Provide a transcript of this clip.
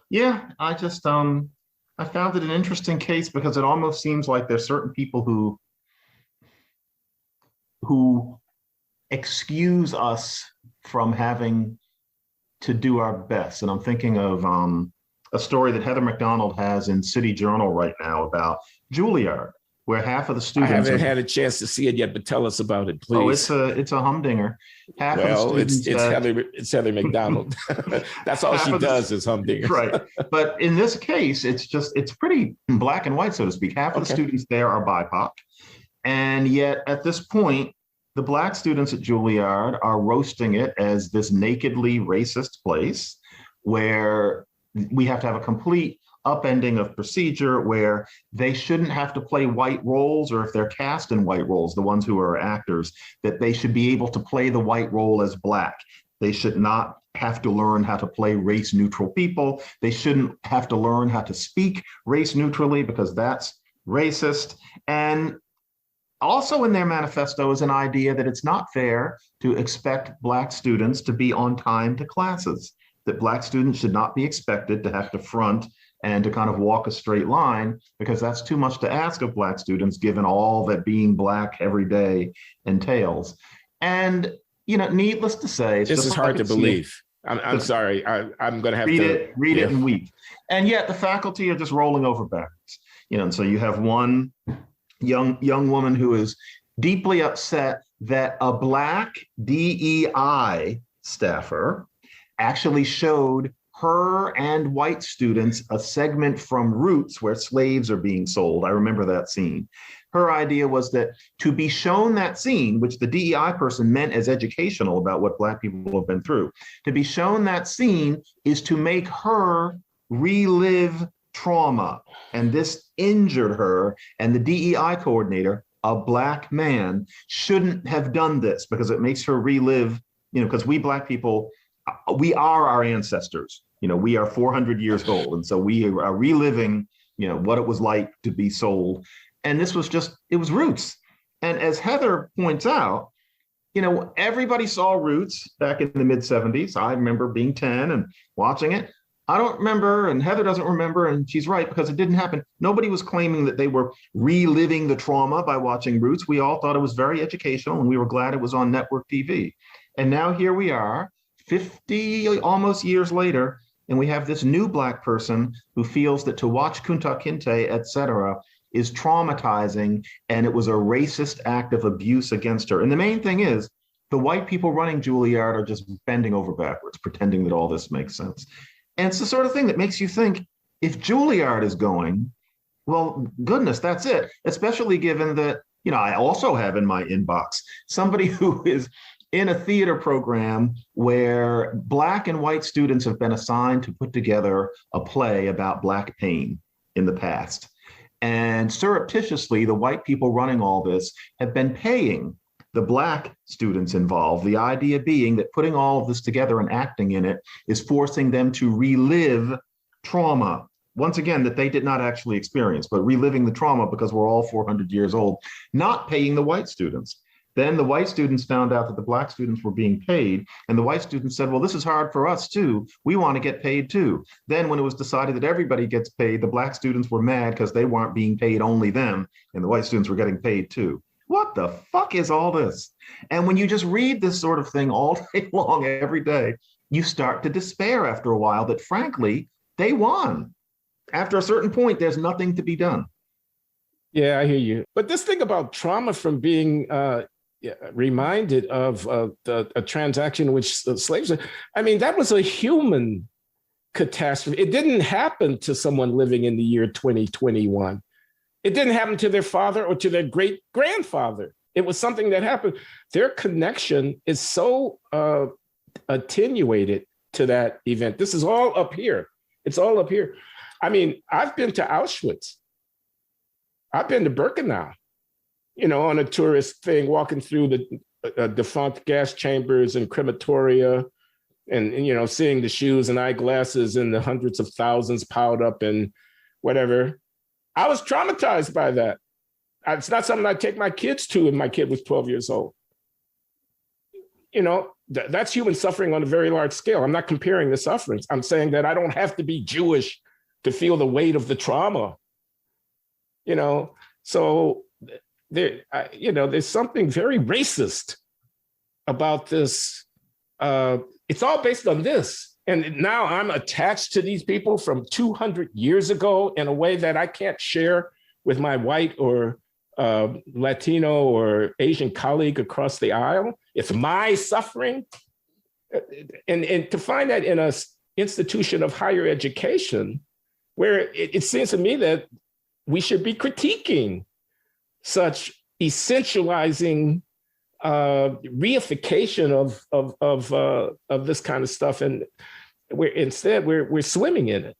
Yeah, I found it an interesting case because it almost seems like there's certain people who excuse us from having to do our best. And I'm thinking of a story that Heather McDonald has in City Journal right now about Juilliard, where half of the I students haven't are, had a chance to see it yet, but tell us about it, oh, please. it's a humdinger. Half of the Well, students that It's Heather McDonald. That's all half she of does the is humdingers. right. But in this case, it's pretty black and white, so to speak. Half of the Okay. students there are BIPOC. And yet at this point, the black students at Juilliard are roasting it as this nakedly racist place where we have to have a complete upending of procedure where they shouldn't have to play white roles, or if they're cast in white roles, the ones who are actors, that they should be able to play the white role as black. They should not have to learn how to play race neutral people. They shouldn't have to learn how to speak race neutrally because that's racist. And also in their manifesto is an idea that it's not fair to expect black students to be on time to classes, that black students should not be expected to have to front and to kind of walk a straight line, because that's too much to ask of black students, given all that being black every day entails. And, needless to say, it's This just is like I hard to could see it. believe. I'm sorry. I'm going to have Read to. it, read Yeah. it and weep. And yet the faculty are just rolling over backwards. And so you have one young woman who is deeply upset that a black DEI staffer actually showed her and white students a segment from Roots where slaves are being sold. I remember that scene. Her idea was that to be shown that scene, which the DEI person meant as educational about what black people have been through, to be shown that scene is to make her relive trauma. And this injured her, and the DEI coordinator, a black man, shouldn't have done this because it makes her relive, because we black people, we are our ancestors. We are 400 years old. And so we are reliving, what it was like to be sold. And this was it was Roots. And as Heather points out, everybody saw Roots back in the mid 70s. I remember being 10 and watching it. I don't remember, and Heather doesn't remember, and she's right, because it didn't happen. Nobody was claiming that they were reliving the trauma by watching Roots. We all thought it was very educational, and we were glad it was on network TV. And now here we are, 50 almost years later, and we have this new black person who feels that to watch Kunta Kinte, et cetera, is traumatizing, and it was a racist act of abuse against her. And the main thing is, the white people running Juilliard are just bending over backwards, pretending that all this makes sense. And it's the sort of thing that makes you think, if Juilliard is going, well, goodness, that's it. Especially given that, I also have in my inbox somebody who is in a theater program where black and white students have been assigned to put together a play about black pain in the past. And surreptitiously, the white people running all this have been paying the black students involved, the idea being that putting all of this together and acting in it is forcing them to relive trauma, once again, that they did not actually experience, but reliving the trauma because we're all 400 years old, not paying the white students. Then the white students found out that the black students were being paid, and the white students said, well, this is hard for us too. We want to get paid too. Then when it was decided that everybody gets paid, the black students were mad because they weren't being paid, only them, and the white students were getting paid too. What the fuck is all this? And when you just read this sort of thing all day long, every day, you start to despair after a while that frankly, they won. After a certain point, there's nothing to be done. Yeah, I hear you. But this thing about trauma from being reminded of a transaction in which slaves, that was a human catastrophe. It didn't happen to someone living in the year 2021. It didn't happen to their father or to their great grandfather. It was something that happened. Their connection is so attenuated to that event. This is all up here. It's all up here. I've been to Auschwitz. I've been to Birkenau, on a tourist thing, walking through the defunct gas chambers and crematoria and seeing the shoes and eyeglasses and the hundreds of thousands piled up and whatever. I was traumatized by that. It's not something I'd take my kids to if my kid was 12 years old. that's human suffering on a very large scale. I'm not comparing the sufferings. I'm saying that I don't have to be Jewish to feel the weight of the trauma. So there's something very racist about this. It's all based on this. And now I'm attached to these people from 200 years ago in a way that I can't share with my white or Latino or Asian colleague across the aisle. It's my suffering. And to find that in an institution of higher education, where it seems to me that we should be critiquing such essentializing reification of this kind of stuff, and we're swimming in it.